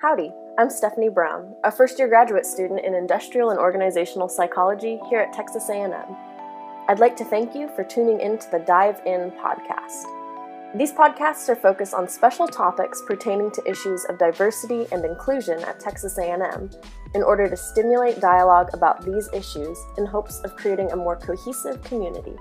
Howdy, I'm Stephanie Brown, a first-year graduate student in Industrial and Organizational Psychology here at Texas A&M. I'd like to thank you for tuning in to the Dive In podcast. These podcasts are focused on special topics pertaining to issues of diversity and inclusion at Texas A&M in order to stimulate dialogue about these issues in hopes of creating a more cohesive community.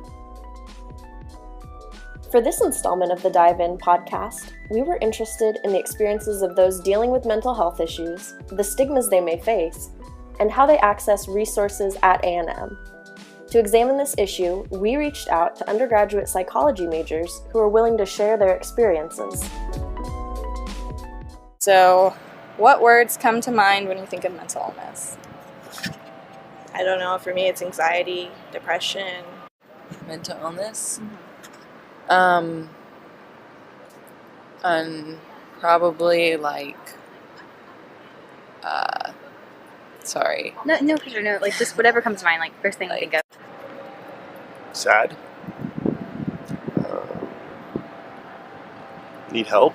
For this installment of the Dive In podcast, we were interested in the experiences of those dealing with mental health issues, the stigmas they may face, and how they access resources at A&M. To examine this issue, we reached out to undergraduate psychology majors who are willing to share their experiences. So, what words come to mind when you think of mental illness? I don't know. For me, it's anxiety, depression. Mental illness? And probably like, sorry. No pressure, no, like just whatever comes to mind, like first thing you think of. Sad. Need help.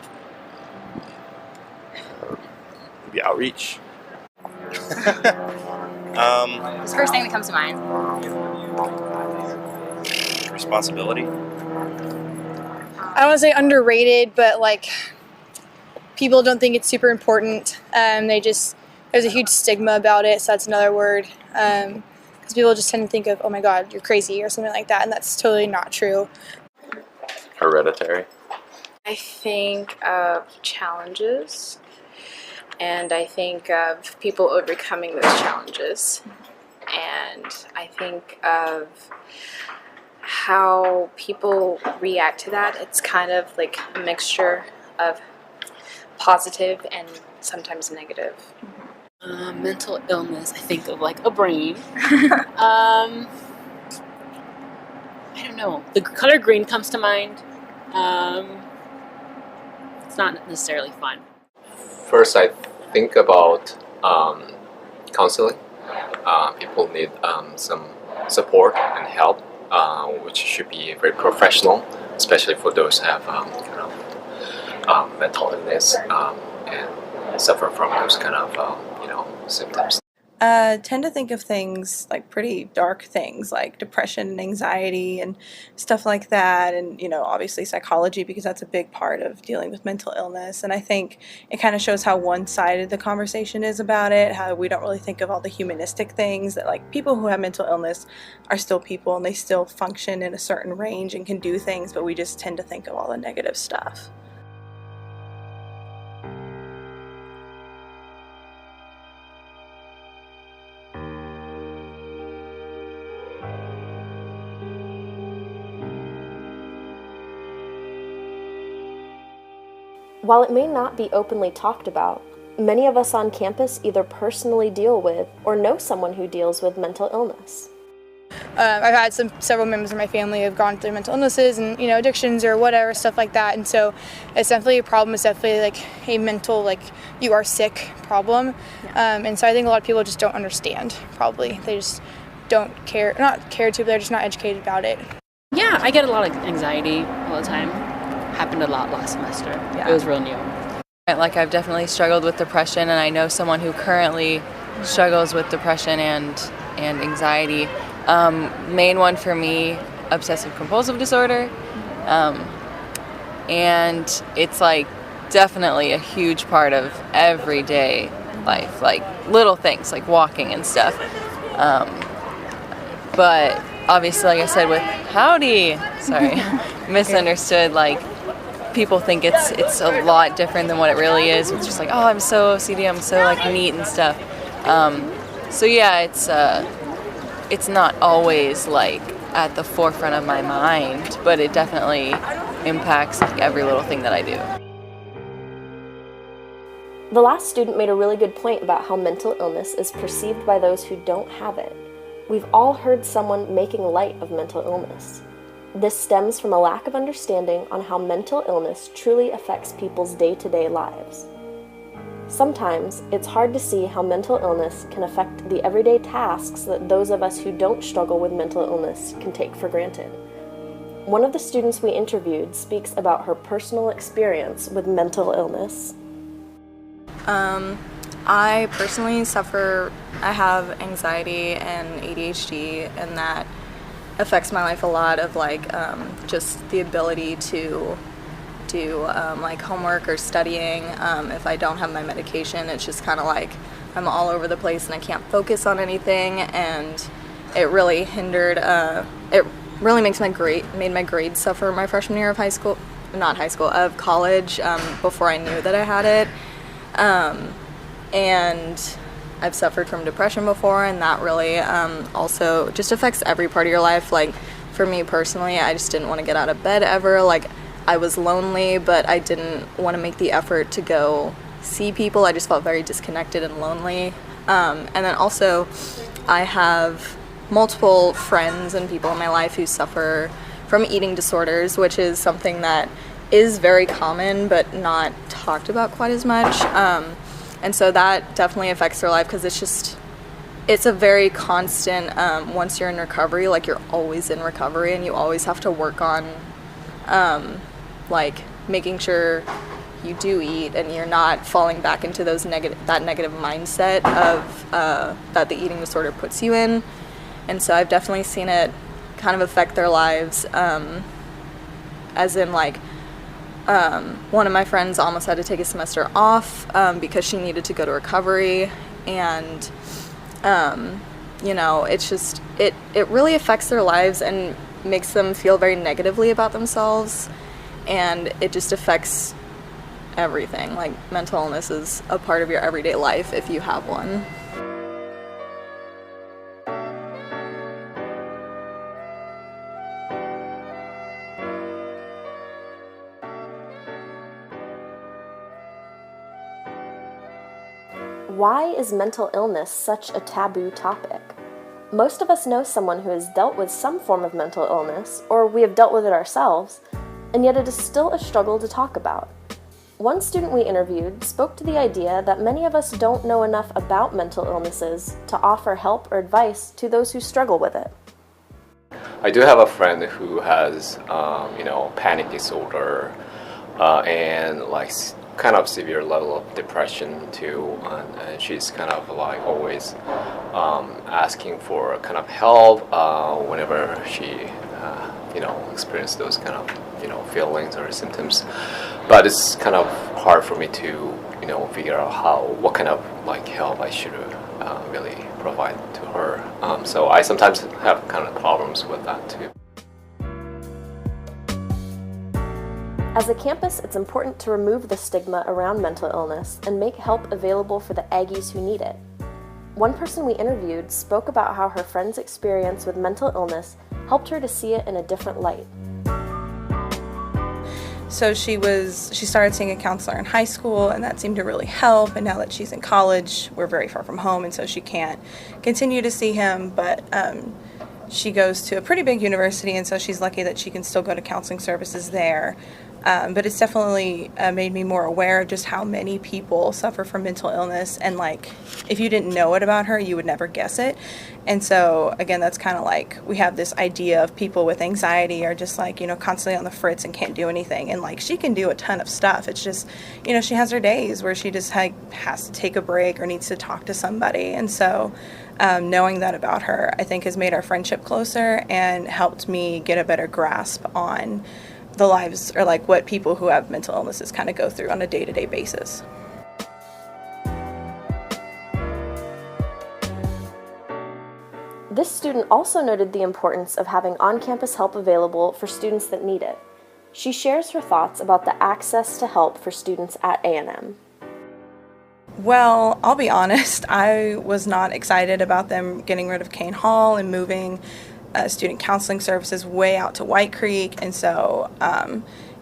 Maybe outreach. Just first thing that comes to mind. Responsibility. I don't want to say underrated, but like people don't think it's super important. There's a huge stigma about it, so that's another word. Because people just tend to think of, oh my God, you're crazy or something like that, and that's totally not true. Hereditary. I think of challenges, and I think of people overcoming those challenges, and I think of how people react to that. It's kind of like a mixture of positive and sometimes negative. Mental illness, I think of like a brain. I don't know. The color green comes to mind. It's not necessarily fun. First, I think about counseling. People need some support and help, which should be very professional, especially for those who have mental illness and suffer from those kind of symptoms. Tend to think of things like pretty dark things like depression and anxiety and stuff like that, and obviously psychology, because that's a big part of dealing with mental illness. And I think it kind of shows how one-sided the conversation is about it, how we don't really think of all the humanistic things, that like people who have mental illness are still people and they still function in a certain range and can do things, but we just tend to think of all the negative stuff. While it may not be openly talked about, many of us on campus either personally deal with or know someone who deals with mental illness. I've had several members of my family have gone through mental illnesses and addictions or whatever, stuff like that, and so it's definitely a problem. It's definitely like a mental, like you are sick problem. And so I think a lot of people just don't understand. Probably they just don't care, not care to, but they're just not educated about it. Yeah, I get a lot of anxiety all the time. Happened a lot last semester. Yeah. It was real new. Like I've definitely struggled with depression, and I know someone who currently struggles with depression and anxiety. Main one for me, obsessive compulsive disorder. And it's like definitely a huge part of everyday life, like little things like walking and stuff. But obviously, like I said, with misunderstood, like people think it's a lot different than what it really is. It's just like, oh, I'm so OCD, I'm so like neat and stuff. So yeah, it's not always like at the forefront of my mind, but it definitely impacts like every little thing that I do. The last student made a really good point about how mental illness is perceived by those who don't have it. We've all heard someone making light of mental illness. This stems from a lack of understanding on how mental illness truly affects people's day-to-day lives. Sometimes, it's hard to see how mental illness can affect the everyday tasks that those of us who don't struggle with mental illness can take for granted. One of the students we interviewed speaks about her personal experience with mental illness. I personally I have anxiety and ADHD, and that affects my life a lot of just the ability to do like homework or studying. If I don't have my medication, it's just kind of like I'm all over the place and I can't focus on anything, and it really hindered, it really made my grades suffer my freshman year of of college, before I knew that I had it. And I've suffered from depression before, and that really also just affects every part of your life. Like, for me personally, I just didn't want to get out of bed ever. Like, I was lonely, but I didn't want to make the effort to go see people. I just felt very disconnected and lonely. And then also, I have multiple friends and people in my life who suffer from eating disorders, which is something that is very common but not talked about quite as much. And so that definitely affects their life, because it's a very constant, once you're in recovery, like, you're always in recovery and you always have to work on like making sure you do eat and you're not falling back into that negative mindset of that the eating disorder puts you in. And so I've definitely seen it kind of affect their lives, as in like one of my friends almost had to take a semester off because she needed to go to recovery, and it's just it really affects their lives and makes them feel very negatively about themselves, and it just affects everything. Like, mental illness is a part of your everyday life if you have one. Why is mental illness such a taboo topic? Most of us know someone who has dealt with some form of mental illness, or we have dealt with it ourselves, and yet it is still a struggle to talk about. One student we interviewed spoke to the idea that many of us don't know enough about mental illnesses to offer help or advice to those who struggle with it. I do have a friend who has, panic disorder, and like kind of severe level of depression too, and she's kind of like always asking for kind of help whenever she experiences those kind of feelings or symptoms. But it's kind of hard for me to figure out what kind of like help I should really provide to her. So I sometimes have kind of problems with that too. As a campus, it's important to remove the stigma around mental illness and make help available for the Aggies who need it. One person we interviewed spoke about how her friend's experience with mental illness helped her to see it in a different light. So she started seeing a counselor in high school, and that seemed to really help. And now that she's in college, we're very far from home, and so she can't continue to see him. But she goes to a pretty big university, and so she's lucky that she can still go to counseling services there. But it's definitely made me more aware of just how many people suffer from mental illness, and like, if you didn't know it about her, you would never guess it. And so again, that's kind of like, we have this idea of people with anxiety are just like, constantly on the fritz and can't do anything, and like, she can do a ton of stuff. It's just, she has her days where she just has to take a break or needs to talk to somebody. And so knowing that about her, I think, has made our friendship closer and helped me get a better grasp on the lives, or like what people who have mental illnesses kind of go through on a day-to-day basis. This student also noted the importance of having on-campus help available for students that need it. She shares her thoughts about the access to help for students at A&M. Well, I'll be honest, I was not excited about them getting rid of Kane Hall and moving student counseling services way out to White Creek, and so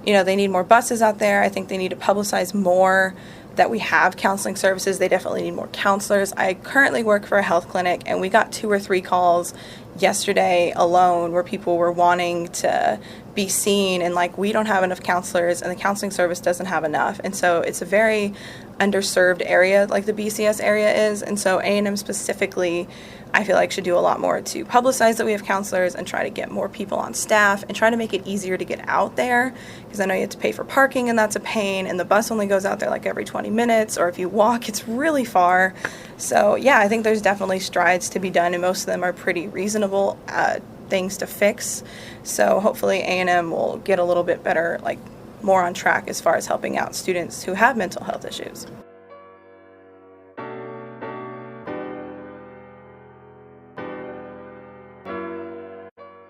they need more buses out there. I think they need to publicize more that we have counseling services. They definitely need more counselors. I currently work for a health clinic, and we got 2 or 3 calls yesterday alone where people were wanting to be seen, and like we don't have enough counselors and the counseling service doesn't have enough, and so it's a very underserved area like the BCS area is, and so A&M specifically I feel like should do a lot more to publicize that we have counselors and try to get more people on staff and try to make it easier to get out there, because I know you have to pay for parking and that's a pain, and the bus only goes out there like every 20 minutes, or if you walk it's really far. So yeah, I think there's definitely strides to be done, and most of them are pretty reasonable things to fix. So hopefully A&M will get a little bit better, like more on track as far as helping out students who have mental health issues.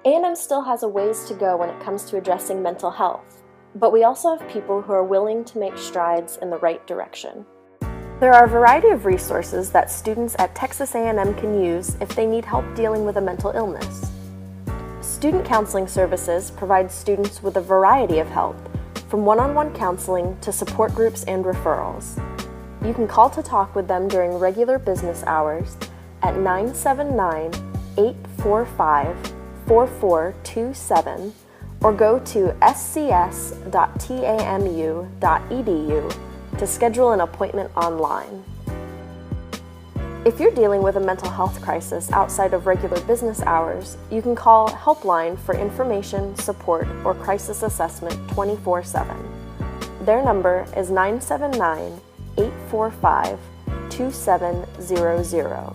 A&M still has a ways to go when it comes to addressing mental health, but we also have people who are willing to make strides in the right direction. There are a variety of resources that students at Texas A&M can use if they need help dealing with a mental illness. Student counseling services provide students with a variety of help, from one-on-one counseling to support groups and referrals. You can call to talk with them during regular business hours at 979-845-4427 or go to scs.tamu.edu to schedule an appointment online. If you're dealing with a mental health crisis outside of regular business hours, you can call Helpline for information, support, or crisis assessment 24/7. Their number is 979-845-2700.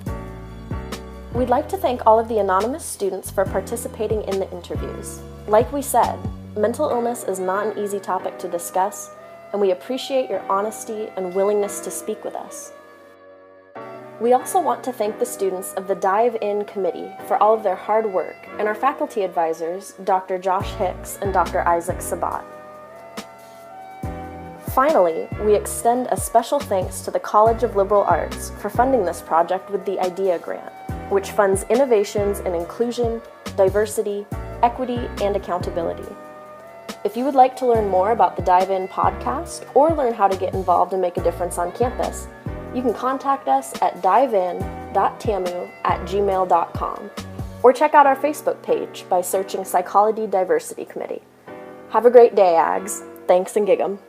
We'd like to thank all of the anonymous students for participating in the interviews. Like we said, mental illness is not an easy topic to discuss, and we appreciate your honesty and willingness to speak with us. We also want to thank the students of the Dive In Committee for all of their hard work, and our faculty advisors, Dr. Josh Hicks and Dr. Isaac Sabat. Finally, we extend a special thanks to the College of Liberal Arts for funding this project with the IDEA Grant, which funds innovations in inclusion, diversity, equity, and accountability. If you would like to learn more about the Dive In podcast or learn how to get involved and make a difference on campus, you can contact us at divein.tamu@gmail.com or check out our Facebook page by searching Psychology Diversity Committee. Have a great day, Ags. Thanks and gig 'em.